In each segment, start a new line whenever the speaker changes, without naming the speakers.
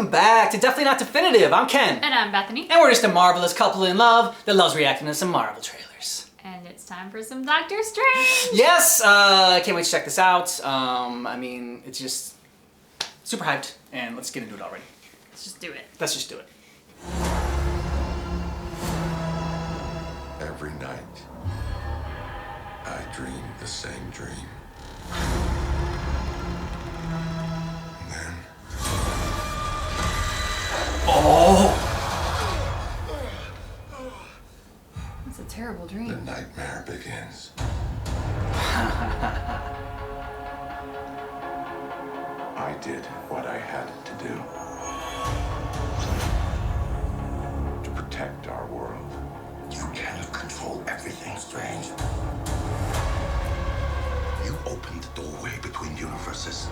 welcome back to Definitely Not Definitive. I'm Ken.
And I'm Bethany.
And we're just a marvelous couple in love that loves reacting to some Marvel trailers.
And it's time for some Doctor Strange.
Yes, I can't wait to check this out. I mean, it's just super hyped, and let's get into it already.
Let's just do it.
Let's just do it.
Every night, I dream the same dream. And then,
Oh!
That's a terrible
the
dream.
nightmare begins. I did what I had to do to protect our world.
You cannot control everything, Strange. You opened the doorway between universes,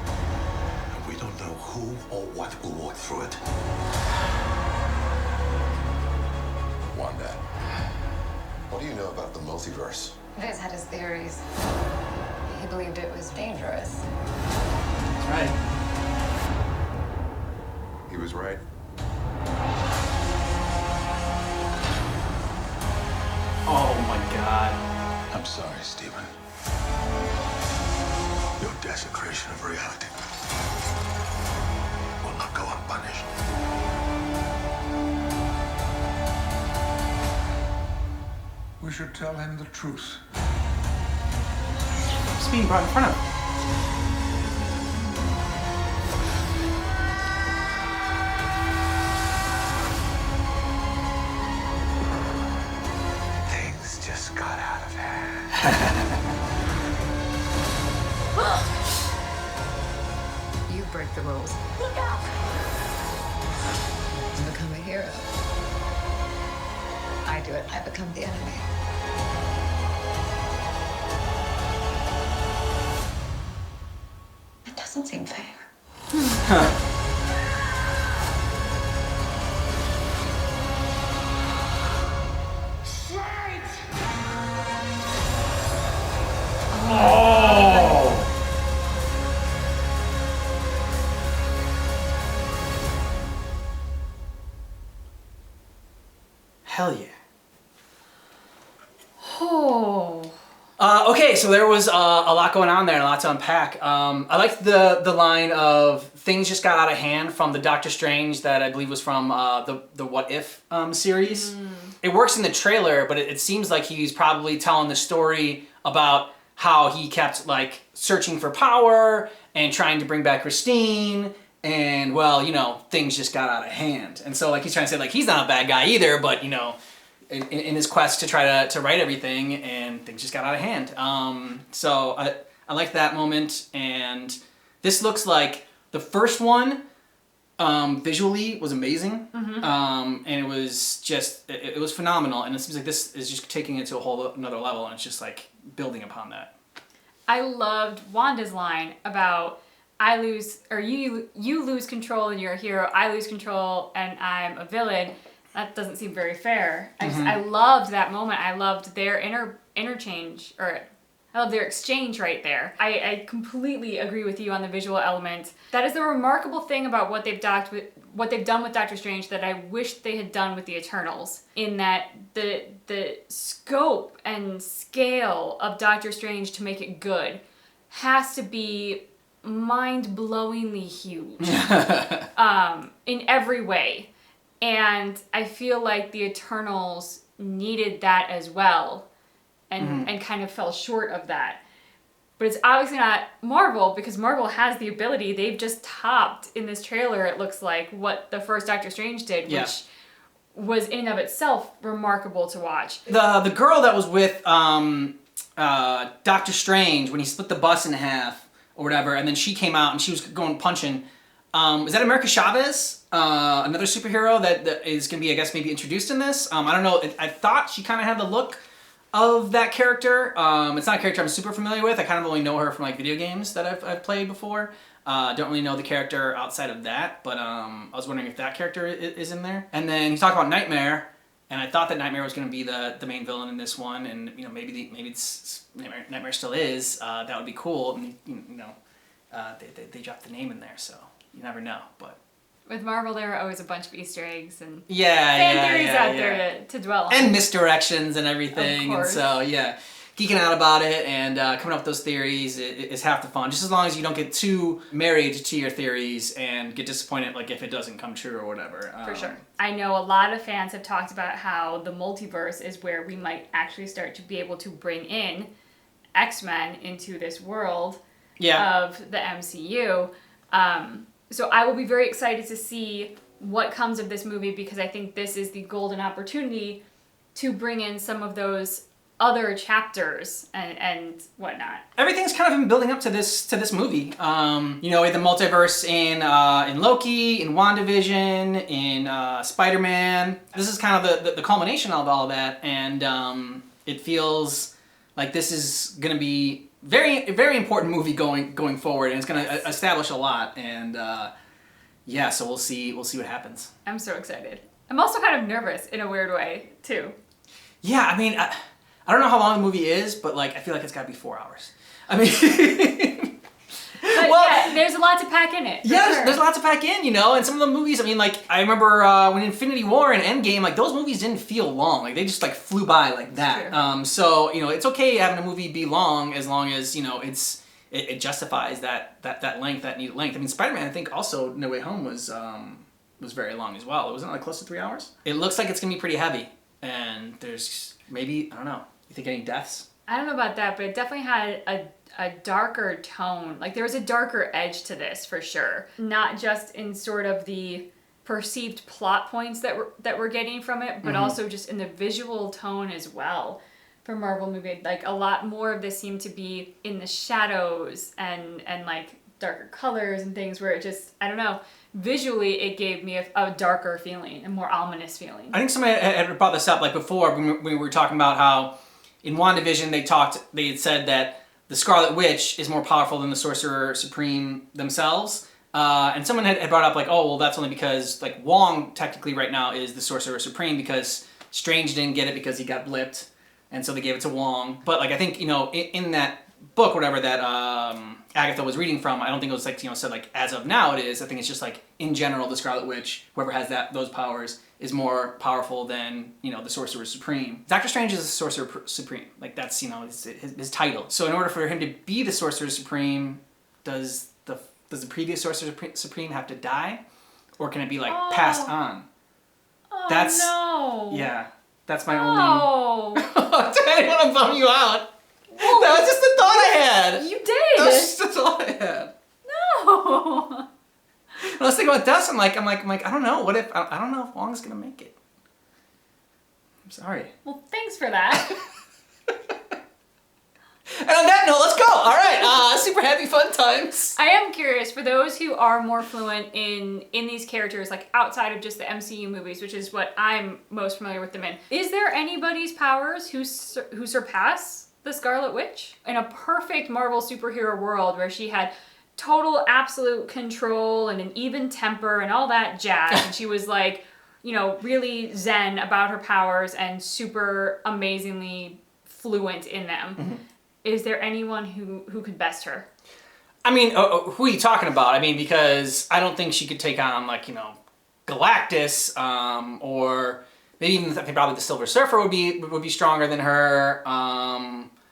and we don't know who or what will walk through it.
Wanda, what do you know about the multiverse?
Viz had his theories. He believed it was dangerous.
That's right.
He was right.
Oh my god.
I'm sorry, Stephen. Your desecration of reality will not go unpunished.
We should tell him the truth.
It's being brought in front of him.
Things just got out of hand.
You break the rules. Look out! You become a hero. I do it. I become the enemy. It doesn't seem fair.
Oh! Hell yeah.
Oh.
Okay, so there was a lot going on there and a lot to unpack. I liked the line of things just got out of hand from the Doctor Strange that I believe was from the What If series. It works in the trailer, but it seems like he's probably telling the story about how he kept like searching for power and trying to bring back Christine. And well, you know, things just got out of hand. And so like he's trying to say like he's not a bad guy either, but you know, in his quest to try to right everything, and things just got out of hand. So I like that moment, and this looks like the first one visually was amazing, and it was just it was phenomenal, and it seems like this is just taking it to a whole another level, and it's just like building upon that.
I loved Wanda's line about I lose, or you lose control and you're a hero, I lose control and I'm a villain. That doesn't seem very fair. I loved that moment. I loved their interchange, or I love their exchange right there. I completely agree with you on the visual element. That is the remarkable thing about what they've done with Doctor Strange that I wish they had done with the Eternals. In that the scope and scale of Doctor Strange to make it good has to be mind-blowingly huge in every way. And I feel like the Eternals needed that as well, and kind of fell short of that. But it's obviously not Marvel, because Marvel has the ability. They've just topped in this trailer, it looks like, what the first Doctor Strange did, which was in and of itself remarkable to watch.
The girl that was with Doctor Strange when he split the bus in half or whatever, and then she came out and she was going punching. Is that America Chavez? Another superhero that is going to be, I guess, maybe introduced in this. I don't know. I thought she kind of had the look of that character. It's not a character I'm super familiar with. I kind of only know her from like video games that I've played before. Don't really know the character outside of that, but I was wondering if that character is in there. And then he talked about Nightmare, and I thought that Nightmare was going to be the main villain in this one, and you know maybe it's Nightmare still is. That would be cool. And you know, they dropped the name in there, so you never know. But
With Marvel, there are always a bunch of Easter eggs and
Yeah,
fan theories out there to dwell on.
And misdirections and everything.
Of
And
course.
so, yeah, geeking out about it and coming up with those theories is half the fun. Just as long as you don't get too married to your theories and get disappointed, like if it doesn't come true or whatever.
For sure. I know a lot of fans have talked about how the multiverse is where we might actually start to be able to bring in X-Men into this world of the MCU. So I will be very excited to see what comes of this movie because I think this is the golden opportunity to bring in some of those other chapters and whatnot.
Everything's kind of been building up to this movie. We had the multiverse in Loki, in WandaVision, in Spider-Man. This is kind of the culmination of all of that, and it feels like this is going to be very, very important movie going forward, and it's going to establish a lot. And so we'll see what happens.
I'm so excited. I'm also kind of nervous in a weird way too.
Yeah, I mean, I don't know how long the movie is, but like I feel like it's got to be 4 hours. I mean.
But yeah, there's a lot to pack in it.
Yeah,
Sure.
there's lots to pack in, and some of the movies, I mean, like, I remember when Infinity War and Endgame, like, those movies didn't feel long. Like, they just, like, flew by like that. So, it's okay having a movie be long as long as, it justifies that length, that needed length. I mean, Spider-Man, I think, also, No Way Home was very long as well. It wasn't, like, close to 3 hours. It looks like it's going to be pretty heavy. And there's maybe, I don't know, you think any deaths?
I don't know about that, but it definitely had a darker tone. Like there was a darker edge to this for sure. Not just in sort of the perceived plot points that we're getting from it, but also just in the visual tone as well. For Marvel movie, like a lot more of this seemed to be in the shadows and like darker colors and things where it just, I don't know, visually it gave me a darker feeling, a more ominous feeling.
I think somebody had brought this up like before when we were talking about how in WandaVision they had said that the Scarlet Witch is more powerful than the Sorcerer Supreme themselves. And someone had brought up like, oh, well, that's only because like Wong technically right now is the Sorcerer Supreme because Strange didn't get it because he got blipped. And so they gave it to Wong. But like, I think, in that book, whatever that Agatha was reading from, I don't think it was like, said like, as of now it is. I think it's just like, in general, the Scarlet Witch, whoever has those powers, is more powerful than, the Sorcerer Supreme. Doctor Strange is the Sorcerer Supreme. Like, that's, his title. So in order for him to be the Sorcerer Supreme, does the previous Sorcerer Supreme have to die? Or can it be, like, passed on?
Oh,
That's,
no.
Yeah. That's my only...
Oh.
I didn't want to bum you out. That was just a thought I had.
You
That
did.
was just a thought I had.
No.
When I was thinking about Dust, I'm like, I don't know. What if I don't know if Wong's gonna make it. I'm sorry.
Well, thanks for that.
And on that note, let's go. All right. Super happy fun times.
I am curious for those who are more fluent in these characters, like outside of just the MCU movies, which is what I'm most familiar with them in. Is there anybody's powers who surpass the Scarlet Witch in a perfect Marvel superhero world where she had total absolute control and an even temper and all that jazz, and she was like, really zen about her powers and super amazingly fluent in them? Mm-hmm. Is there anyone who could best her?
I mean, who are you talking about? I mean, because I don't think she could take on, like, Galactus, or maybe even I think probably the Silver Surfer would be stronger than her.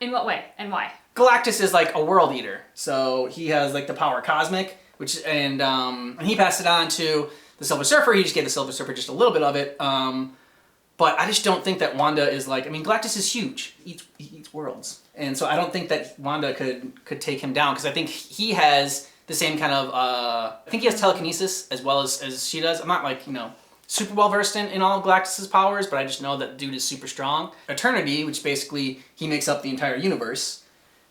In what way and why?
Galactus is like a world eater, so he has like the power cosmic, and he passed it on to the Silver Surfer. He just gave the Silver Surfer just a little bit of it. But I just don't think that Wanda is like, I mean, Galactus is huge. He eats worlds. And so I don't think that Wanda could take him down, because I think he has the same kind of, I think he has telekinesis as well as she does. I'm not like, super well versed in all of Galactus's powers, but I just know that dude is super strong. Eternity, which basically he makes up the entire universe.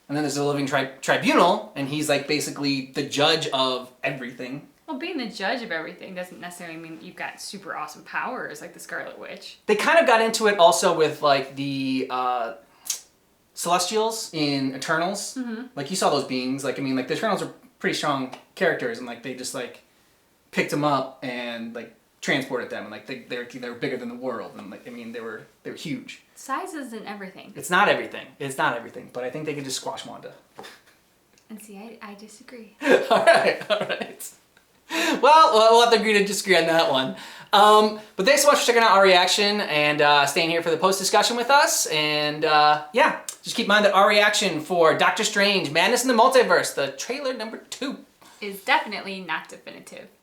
And then there's the Living Tribunal, and he's like basically the judge of everything.
Well, being the judge of everything doesn't necessarily mean you've got super awesome powers like the Scarlet Witch.
They kind of got into it also with like the Celestials in Eternals. Mm-hmm. Like you saw those beings. Like, I mean, like the Eternals are pretty strong characters, and like they just like picked them up and like transported them, and like they were bigger than the world, and like, I mean, they were huge.
Size isn't everything.
It's not everything. It's not everything, but I think they could just squash Wanda.
And see, I disagree.
All right. Well, we'll have to agree to disagree on that one. But thanks so much for checking out our reaction and staying here for the post-discussion with us. And yeah, just keep in mind that our reaction for Doctor Strange, Madness in the Multiverse, the trailer number 2,
is definitely not definitive.